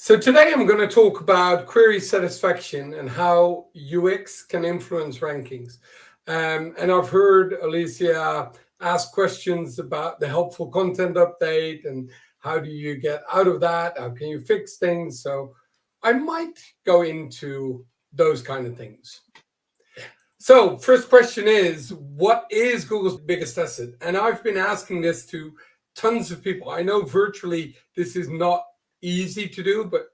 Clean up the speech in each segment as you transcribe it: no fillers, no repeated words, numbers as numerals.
So today I'm going to talk about query satisfaction and how UX can influence rankings. And I've heard Alicia ask questions about the helpful content update and how do you get out of that? How can you fix things? So I might go into those kind of things. So first question is, what is Google's biggest asset? And I've been asking this to tons of people. I know virtually this is not easy to do, but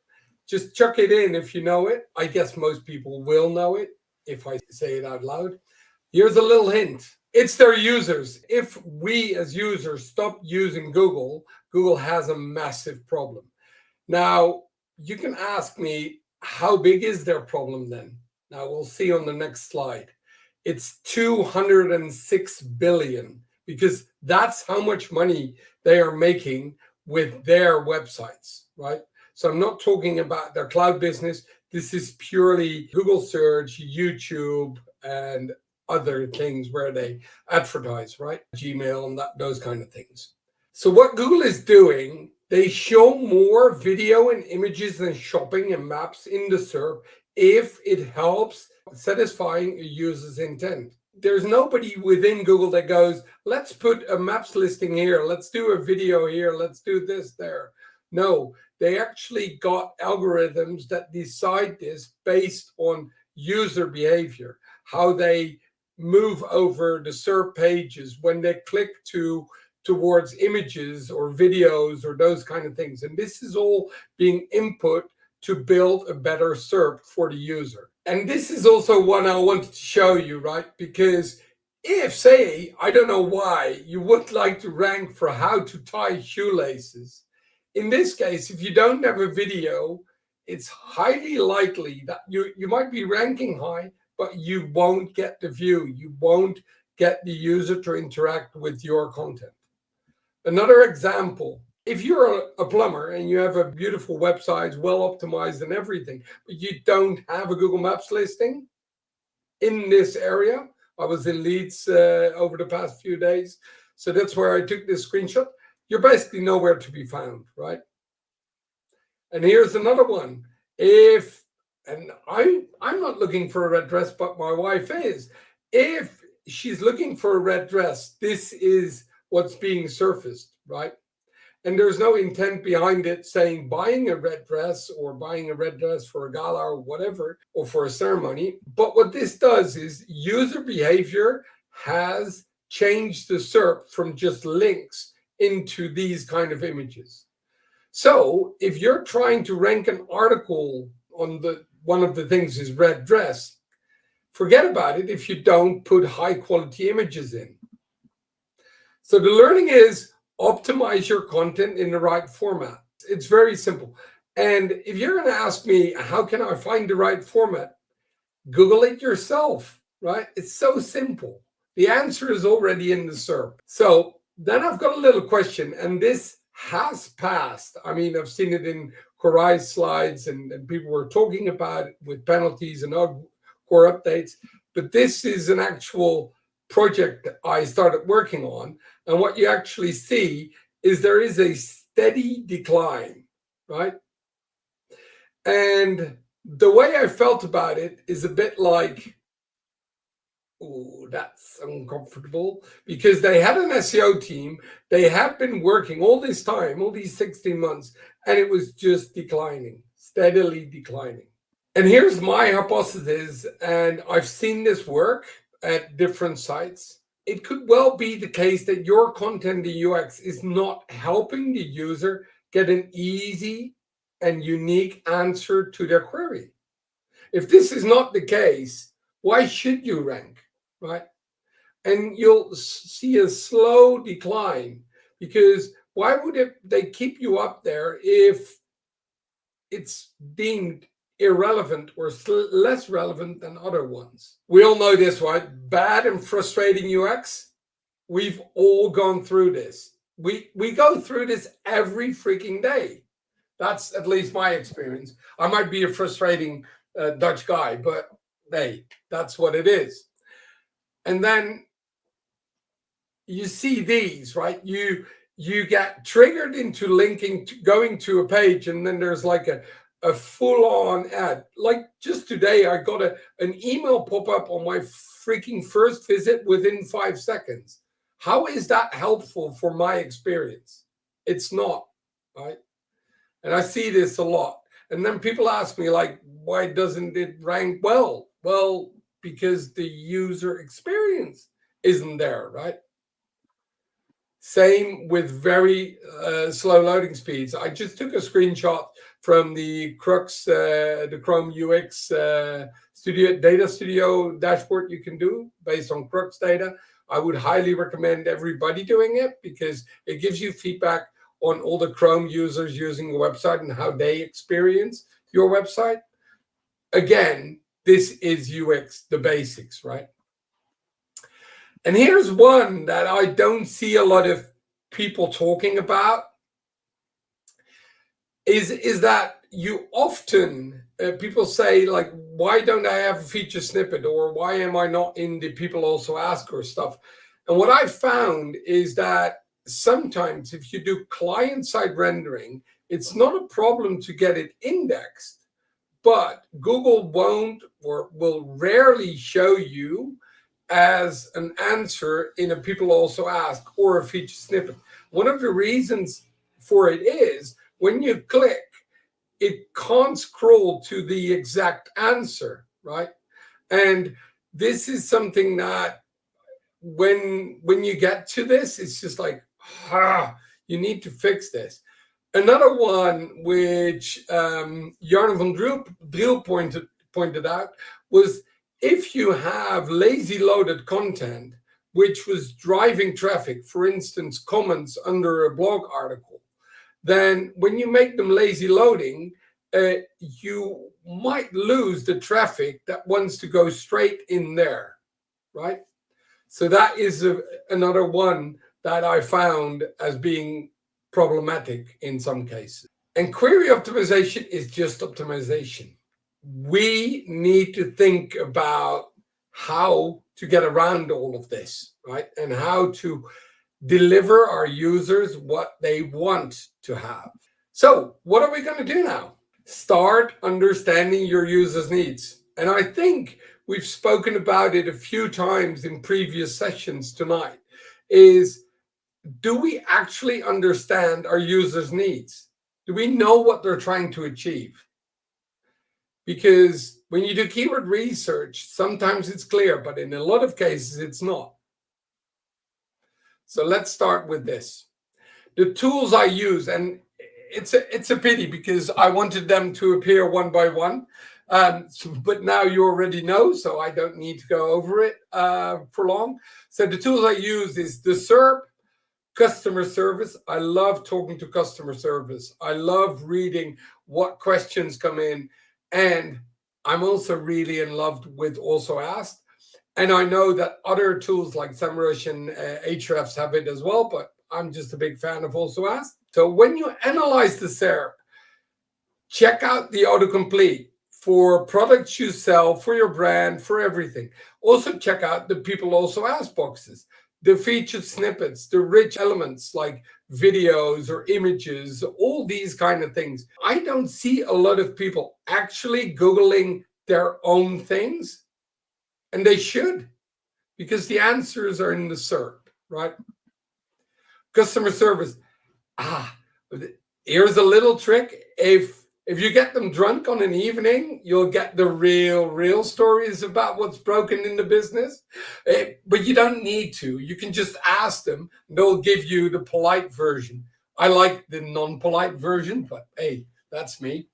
just chuck it in if you know it. I guess most people will know it if I say it out loud. Here's a little hint. It's their users. If we as users stop using Google, Google has a massive problem. Now, you can ask me, how big is their problem then? Now, we'll see on the next slide. It's 206 billion, because that's how much money they are making with their websites, right? So I'm not talking about their cloud business. This is purely Google search, YouTube, and other things where they advertise, right? Gmail and those kind of things. So what Google is doing, they show more video and images than shopping and maps in the SERP if it helps satisfying a user's intent. There's nobody within Google that goes, let's put a maps listing here, let's do a video here, let's do this there. No, they actually got algorithms that decide this based on user behavior, how they move over the SERP pages when they click towards images or videos or those kind of things. And this is all being input to build a better SERP for the user. And this is also one I wanted to show you, right? Because if, say, I don't know why, you would like to rank for how to tie shoelaces, in this case, if you don't have a video, it's highly likely that you might be ranking high, but you won't get the view. You won't get the user to interact with your content. Another example, if you're a plumber and you have a beautiful website, well optimized and everything, but you don't have a Google Maps listing in this area. I was in Leeds over the past few days, so that's where I took this screenshot. You're basically nowhere to be found, right? And here's another one. And I'm not looking for a red dress, but my wife is. If she's looking for a red dress, this is what's being surfaced, right? And there's no intent behind it saying buying a red dress or buying a red dress for a gala or whatever, or for a ceremony. But what this does is user behavior has changed the SERP from just links into these kind of images. So if you're trying to rank an article on one of the things is red dress, forget about it if you don't put high quality images in. So the learning is optimize your content in the right format. It's very simple. And if you're going to ask me, how can I find the right format? Google it yourself, right? It's so simple. The answer is already in the SERP. So then I've got a little question, and this has passed. I mean, I've seen it in Korai's slides, and people were talking about it with penalties and core updates. But this is an actual project that I started working on. And what you actually see is there is a steady decline, right? And the way I felt about it is a bit like, oh, that's uncomfortable, because they had an SEO team. They have been working all this time, all these 16 months, and it was just declining, steadily declining. And here's my hypothesis, and I've seen this work at different sites. It could well be the case that your content in UX is not helping the user get an easy and unique answer to their query. If this is not the case, why should you rank, right? And you'll see a slow decline, because why would they keep you up there if it's deemed irrelevant or less relevant than other ones? We all know this, right? Bad and frustrating UX. We've all gone through this. We go through this every freaking day. That's at least my experience. I might be a frustrating Dutch guy, but hey, that's what it is. And then you see these, right? you get triggered into linking to going to a page, and then there's like a full-on ad. Like just today, I got an email pop up on my freaking first visit within 5 seconds. How is that helpful for my experience? It's not, right? And I see this a lot. And then people ask me, like, why doesn't it rank well? Well, because the user experience isn't there, right? Same with very slow loading speeds. I just took a screenshot from the Crux, the Chrome UX Data Studio dashboard you can do based on Crux data. I would highly recommend everybody doing it because it gives you feedback on all the Chrome users using your website and how they experience your website. Again, this is UX, the basics, right? And here's one that I don't see a lot of people talking about is that you often people say, like, why don't I have a feature snippet, or why am I not in the people also ask or stuff? And what I found is that sometimes if you do client-side rendering, it's not a problem to get it indexed, but Google won't or will rarely show you as an answer in a people also ask or a feature snippet. One of the reasons for it is when you click, it can't scroll to the exact answer, right? And this is something that when you get to this, it's just like, you need to fix this. Another one which Jarno van Driel pointed out was if you have lazy loaded content, which was driving traffic, for instance, comments under a blog article, then when you make them lazy loading, you might lose the traffic that wants to go straight in there, right? So that is another one that I found as being problematic in some cases. And query optimization is just optimization. We need to think about how to get around all of this, right? And how to deliver our users what they want to have. So, what are we going to do now? Start understanding your users' needs. And I think we've spoken about it a few times in previous sessions tonight, is do we actually understand our users' needs? Do we know what they're trying to achieve? Because when you do keyword research, sometimes it's clear, but in a lot of cases, it's not. So let's start with this. The tools I use, and it's a pity because I wanted them to appear one by one. But now you already know, so I don't need to go over it for long. So the tools I use is the SERP, customer service. I love talking to customer service. I love reading what questions come in. And I'm also really in love with Also Asked. And I know that other tools like SEMrush and Ahrefs have it as well, but I'm just a big fan of Also Asked. So when you analyze the SERP, check out the autocomplete for products you sell, for your brand, for everything. Also check out the people also ask boxes, the featured snippets, the rich elements like videos or images, all these kind of things. I don't see a lot of people actually Googling their own things, and they should, because the answers are in the SERP, right? Customer service. Here's a little trick. If you get them drunk on an evening, you'll get the real stories about what's broken in the business. But you don't need to. You can just ask them. They'll give you the polite version. I like the non-polite version, but hey, that's me.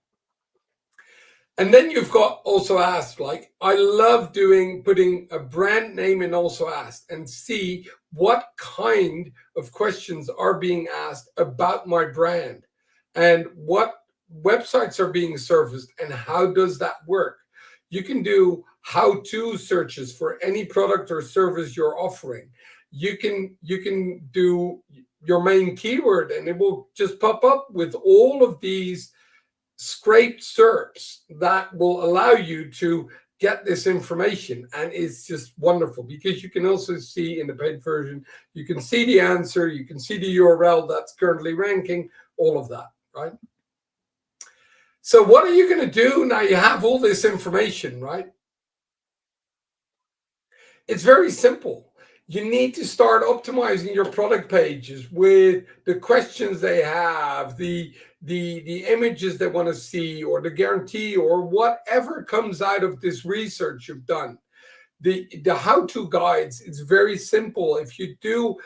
And then you've got Also Asked. Like, I love putting a brand name in Also Asked and see what kind of questions are being asked about my brand and what websites are being surfaced and how does that work. You can do how-to searches for any product or service you're offering. You can do your main keyword and it will just pop up with all of these scraped SERPs that will allow you to get this information, and it's just wonderful because you can also see in the paid version, you can see the answer, you can see the URL that's currently ranking, all of that, right? So what are you going to do now you have all this information, right? It's very simple. You need to start optimizing your product pages with the questions they have, the images they want to see, or the guarantee, or whatever comes out of this research you've done. The how-to guides, it's very simple. If you do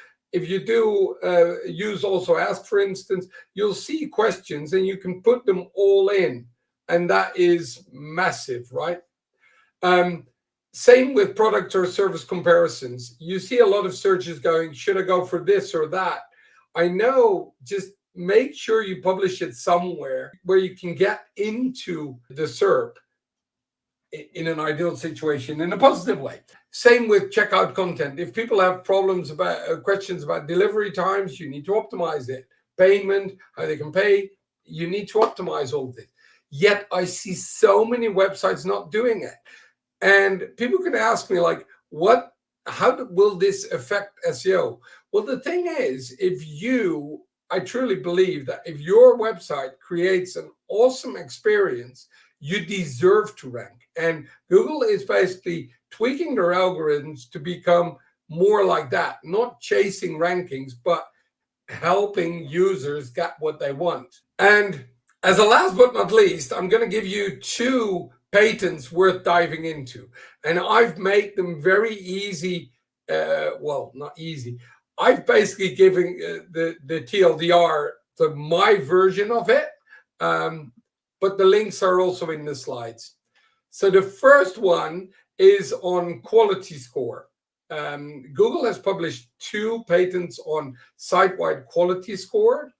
use also ask, for instance, you'll see questions and you can put them all in, and that is massive, right? Same with product or service comparisons. You see a lot of searches going, should I go for this or that? I know, just make sure you publish it somewhere where you can get into the SERP in an ideal situation in a positive way. Same with checkout content. If people have problems about questions about delivery times, you need to optimize it. Payment, how they can pay, you need to optimize all of this. Yet I see so many websites not doing it. And people can ask me, like, how will this affect SEO? Well, the thing is, I truly believe that if your website creates an awesome experience, you deserve to rank. And Google is basically tweaking their algorithms to become more like that, not chasing rankings, but helping users get what they want. And as a last but not least, I'm going to give you 2 patents worth diving into. And I've made them very easy. Well, not easy. I've basically given the TLDR to my version of it. But the links are also in the slides. So the first one is on quality score. Google has published 2 patents on site-wide quality score.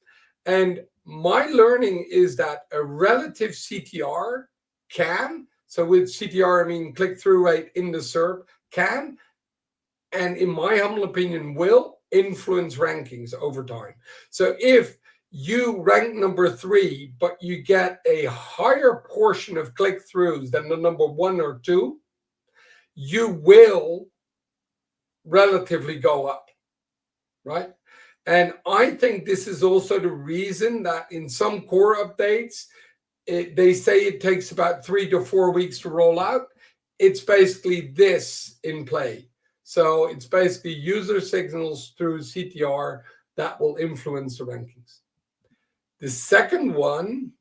And my learning is that a relative CTR can, so with CTR I mean click-through rate in the SERP, can, and in my humble opinion will, influence rankings over time. So if you rank number 3, but you get a higher portion of click-throughs than the number 1 or 2, you will relatively go up, right? And I think this is also the reason that in some core updates, they say it takes about 3 to 4 weeks to roll out. It's basically this in play. So it's basically user signals through CTR that will influence the rankings. The second one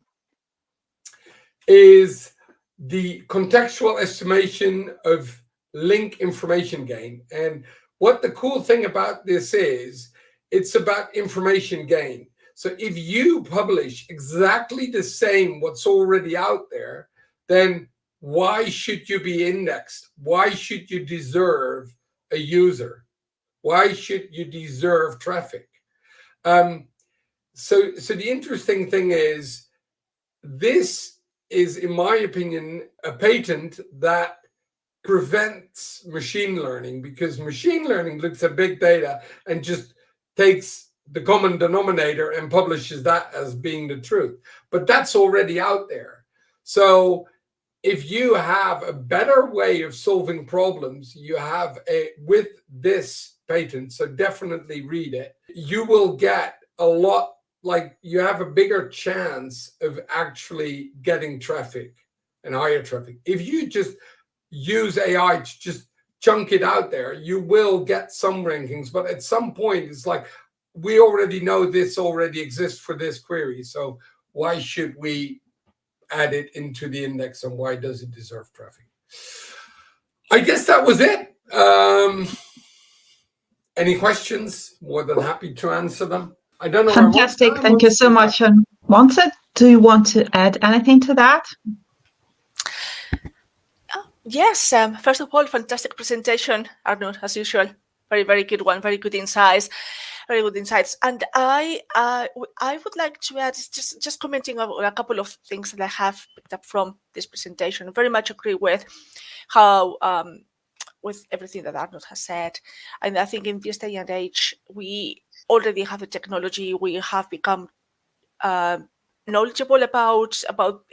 is the contextual estimation of link information gain. And what the cool thing about this is, it's about information gain. So if you publish exactly the same what's already out there, then why should you be indexed? Why should you deserve a user? Why should you deserve traffic? So the interesting thing is, this is, in my opinion, a patent that prevents machine learning, because machine learning looks at big data and just takes the common denominator and publishes that as being the truth. But that's already out there. So if you have a better way of solving problems, you have with this patent, so definitely read it, you will get a lot, like you have a bigger chance of actually getting traffic and higher traffic. If you just use AI to just chunk it out there, you will get some rankings, but at some point it's like, we already know this already exists for this query, so why should we add it into the index, and why does it deserve traffic? I guess that was it. Any questions? More than happy to answer them. I don't know. Fantastic. Thank you so much. And Montse, do you want to add anything to that? Yes. First of all, fantastic presentation, Arnout, as usual. Very, very good one. Very good insights. Very good insights. And I would like to add, just commenting on a couple of things that I have picked up from this presentation. I very much agree with how with everything that Arnout has said. And I think in this day and age, we already have the technology. We have become knowledgeable about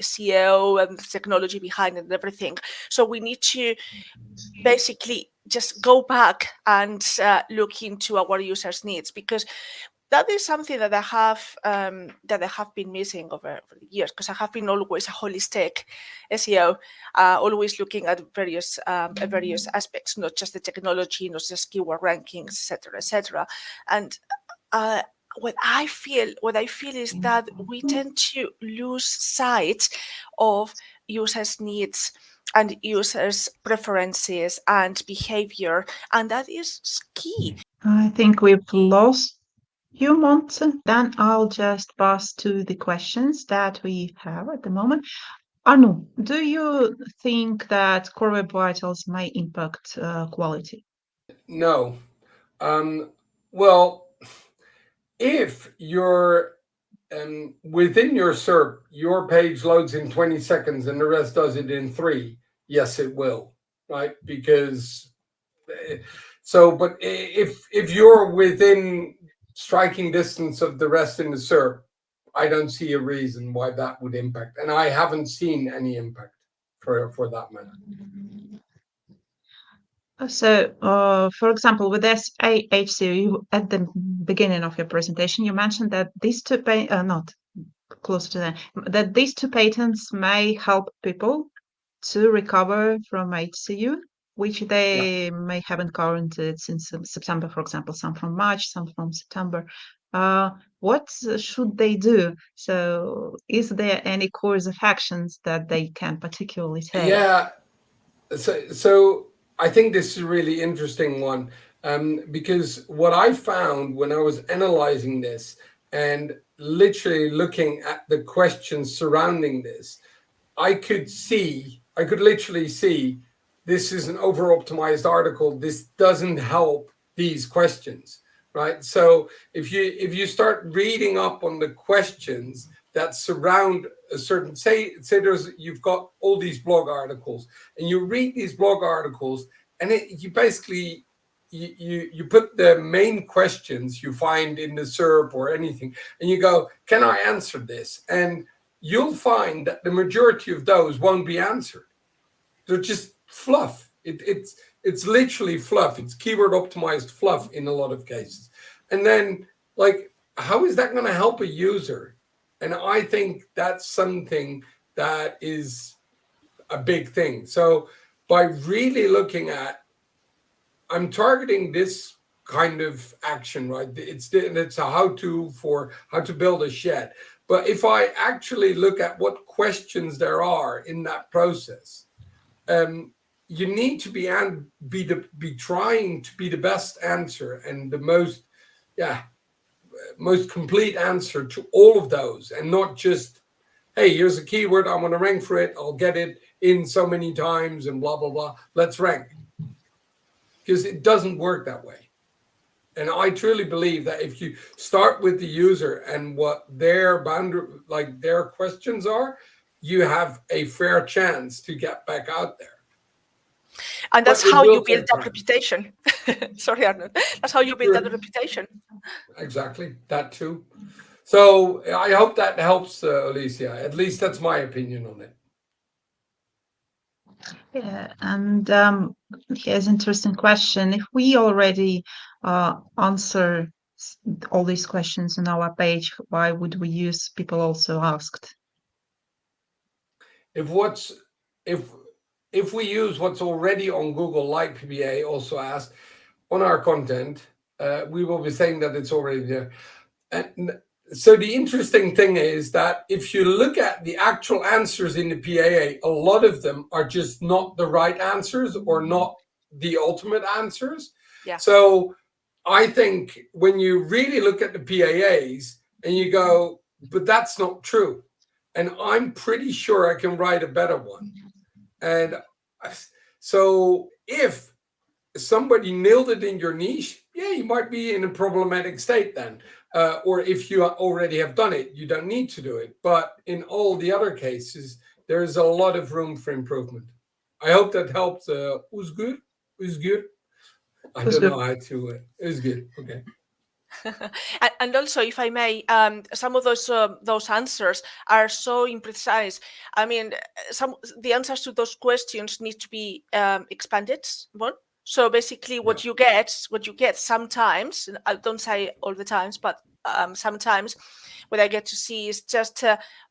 SEO and the technology behind it and everything. So we need to basically just go back and look into our users' needs, because that is something that I have been missing over the years, because I have been always a holistic SEO, always looking at various aspects, not just the technology, not just keyword rankings, etc., etc. And what I feel is that we tend to lose sight of users' needs and users' preferences and behavior, and that is key. I think we've lost you, Montse. Then I'll just pass to the questions that we have at the moment. Arnout, do you think that Core Web Vitals may impact quality? No. Well, if you're within your SERP, your page loads in 20 seconds and the rest does it in 3, yes, it will, right? Because but if you're within striking distance of the rest in the SERP, I don't see a reason why that would impact, and I haven't seen any impact for that matter. So, for example, with SAHC, at the beginning of your presentation, you mentioned that these two not close to that these two patents may help people to recover from HCU, which they may have encountered since September, for example, some from March, some from September. What should they do? So, is there any course of actions that they can particularly take? Yeah. So I think this is a really interesting one, because what I found when I was analyzing this and literally looking at the questions surrounding this, I could literally see this is an over-optimized article. This doesn't help these questions, right? So if you start reading up on the questions that surround a certain, say you've got all these blog articles and you read these blog articles and you basically you put the main questions you find in the SERP or anything and you go, can I answer this? And you'll find that the majority of those won't be answered. They're just fluff. It's literally fluff. It's keyword optimized fluff in a lot of cases. And then, like, how is that going to help a user? And I think that's something that is a big thing. So by really looking at, I'm targeting this kind of action, right? It's a how-to for how to build a shed. But if I actually look at what questions there are in that process, you need to be trying to be the best answer and the most complete answer to all of those, and not just, hey, here's a keyword, I'm going to rank for it, I'll get it in so many times and blah blah blah, let's rank. Because it doesn't work that way. And I truly believe that if you start with the user and what their their questions are, you have a fair chance to get back out there. And that's how you build that reputation. Sorry, Arnout. That's how you build that reputation. Exactly, that too. So I hope that helps, Alicia. At least that's my opinion on it. Yeah, and here's an interesting question. If we already answer all these questions on our page, why would we use people also asked? If we use what's already on Google, like PBA also asked, on our content, we will be saying that it's already there. And so the interesting thing is that if you look at the actual answers in the PAA, a lot of them are just not the right answers or not the ultimate answers. Yeah. So I think when you really look at the PAAs and you go, but that's not true. And I'm pretty sure I can write a better one. And so if somebody nailed it in your niche, yeah, you might be in a problematic state then. Or if you already have done it, you don't need to do it. But in all the other cases, there's a lot of room for improvement. I hope that helped. Uzgur? I don't know how to. Uzgur. Okay. And also, if I may, some of those answers are so imprecise. I mean, the answers to those questions need to be expanded more. So basically, what you get sometimes, I don't say all the times, but sometimes, what I get to see is just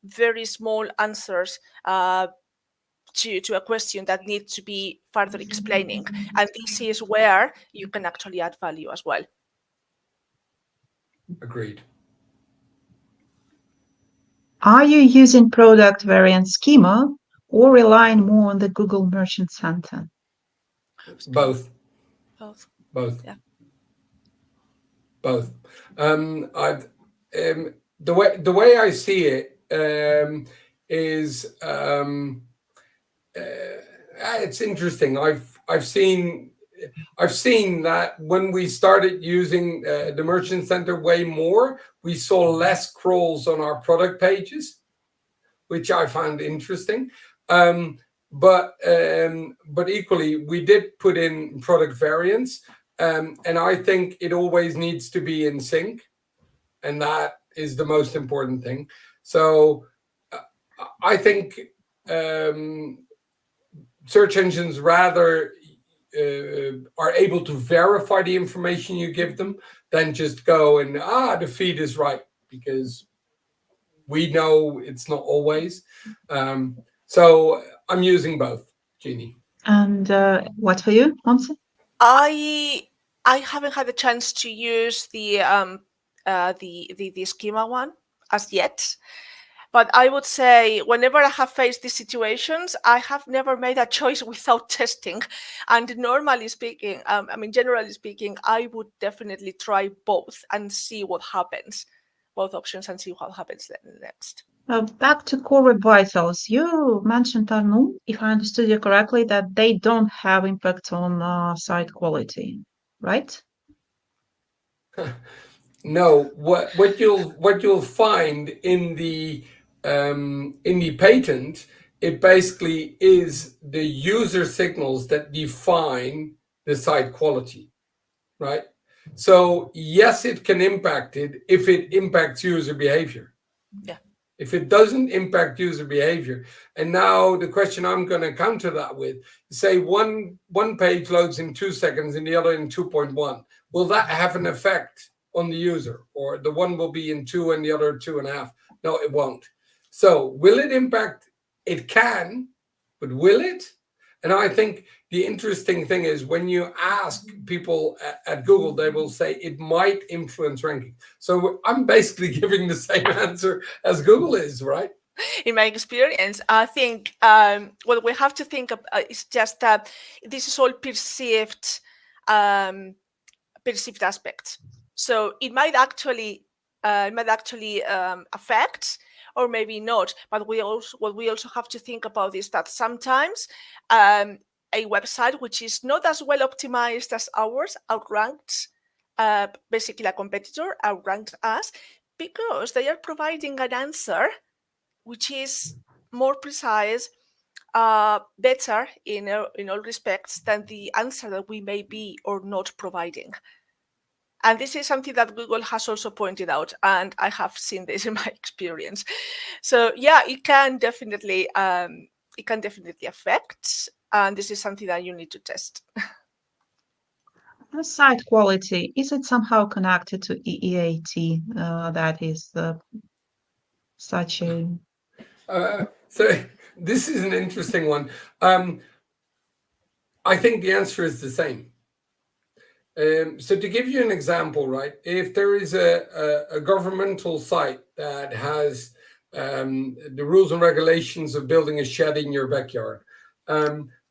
very small answers to a question that needs to be further explaining, and this is where you can actually add value as well. Agreed. Are you using product variant schema or relying more on the Google Merchant Center? Both. Both. Yeah. Both. The way I see it is it's interesting. I've seen that when we started using the Merchant Center way more, we saw less crawls on our product pages, which I found interesting. But equally, we did put in product variants, and I think it always needs to be in sync, and that is the most important thing. So I think search engines rather are able to verify the information you give them than just go and the feed is right, because we know it's not always. So I'm using both, Jeannie. And what for you, Montse? I haven't had a chance to use the schema one as yet. But I would say whenever I have faced these situations, I have never made a choice without testing. And normally speaking, generally speaking, I would definitely try both and see what happens, both options, and see what happens next. Back to core web vitals. You mentioned, Arnout, if I understood you correctly, that they don't have impact on site quality, right? No, what you'll find in the patent, it basically is the user signals that define the site quality, right? So yes, it can impact it if it impacts user behavior. Yeah. If it doesn't impact user behavior, and now the question I'm going to counter that with, say one page loads in 2 seconds and the other in 2.1, will that have an effect on the user? Or the one will be in 2 and the other 2.5? No, it won't. So will it impact? It can, but will it? And I think the interesting thing is when you ask people at Google, they will say it might influence ranking. So I'm basically giving the same answer as Google is, right? In my experience, I think what we have to think of is just that this is all perceived aspects. So it might actually affect, or maybe not. But what we also have to think about is that sometimes a website which is not as well optimized as ours outranks basically a competitor outranks us because they are providing an answer which is more precise, better in all respects than the answer that we may be or not providing. And this is something that Google has also pointed out, and I have seen this in my experience. So yeah, it can definitely affect, and this is something that you need to test. The site quality, is it somehow connected to EEAT? That is such a... So this is an interesting one. I think the answer is the same. So to give you an example, right, if there is a governmental site that has the rules and regulations of building a shed in your backyard,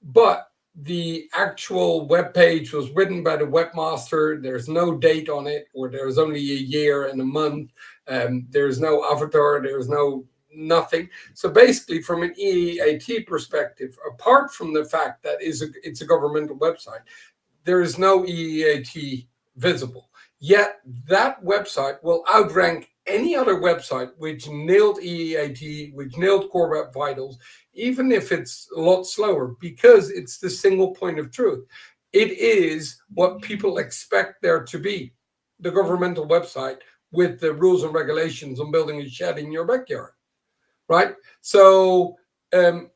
but the actual web page was written by the webmaster, there's no date on it, or there's only a year and a month, there's no avatar, there's no nothing. So basically, from an EEAT perspective, apart from the fact that it's a governmental website, there is no EEAT visible. Yet that website will outrank any other website which nailed EEAT, which nailed Core Web Vitals, even if it's a lot slower, because it's the single point of truth. It is what people expect there to be. the governmental website with the rules and regulations on building a shed in your backyard, right? So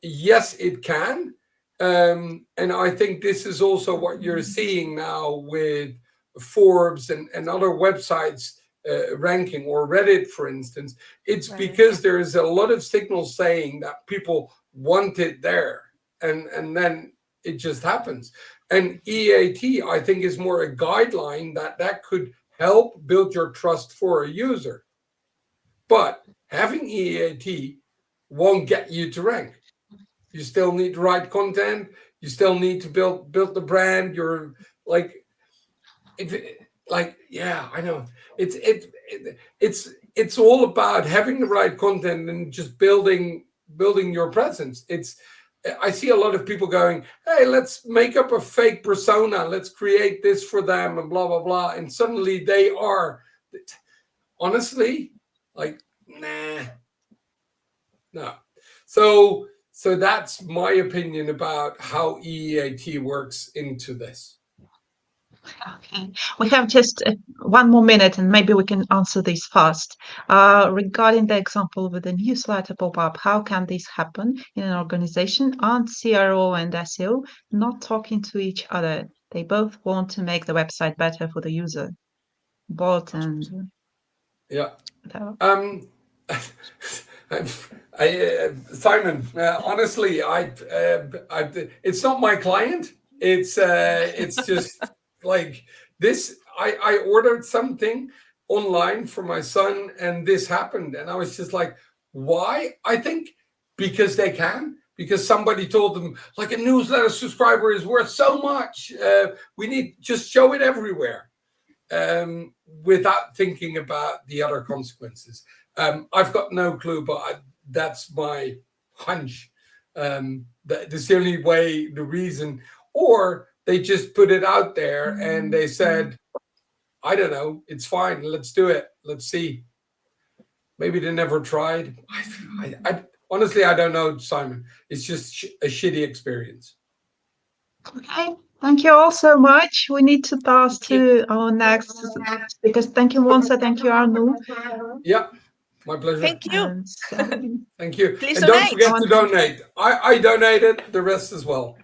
yes, it can. And I think this is also what you're seeing now with Forbes and other websites ranking, or Reddit, for instance. It's because there is a lot of signals saying that people want it there, and then it just happens. And EAT, I think, is more a guideline that could help build your trust for a user. But having EAT won't get you to rank. You still need to write content. You still need to build the brand. You're like, yeah, I know. It's all about having the right content and just building your presence. I see a lot of people going, hey, let's make up a fake persona. Let's create this for them and blah, blah, blah. And suddenly they are, honestly, like, nah, no. So that's my opinion about how EAT works into this. Okay, we have just 1 more minute, and maybe we can answer this fast. Regarding the example with the newsletter pop-up, how can this happen in an organization? Aren't CRO and SEO not talking to each other? They both want to make the website better for the user. Bot and yeah. Simon, honestly, it's not my client. It's just like this. I ordered something online for my son, and this happened, and I was just like, why? I think because they can. Because somebody told them, like, a newsletter subscriber is worth so much. We need just show it everywhere, without thinking about the other consequences. I've got no clue, but that's my hunch. That's the only way, the reason. Or they just put it out there and they said, I don't know, it's fine, let's do it, let's see. Maybe they never tried. I honestly, I don't know, Simon. It's just a shitty experience. Okay, thank you all so much. We need to pass to our next speakers. Thank you, Montse. Thank you, Arnout. Yeah, my pleasure. Thank you. Thank you. Please and donate. Don't forget to donate. I donated, the rest as well.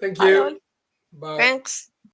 Thank you. Bye. Bye. Thanks.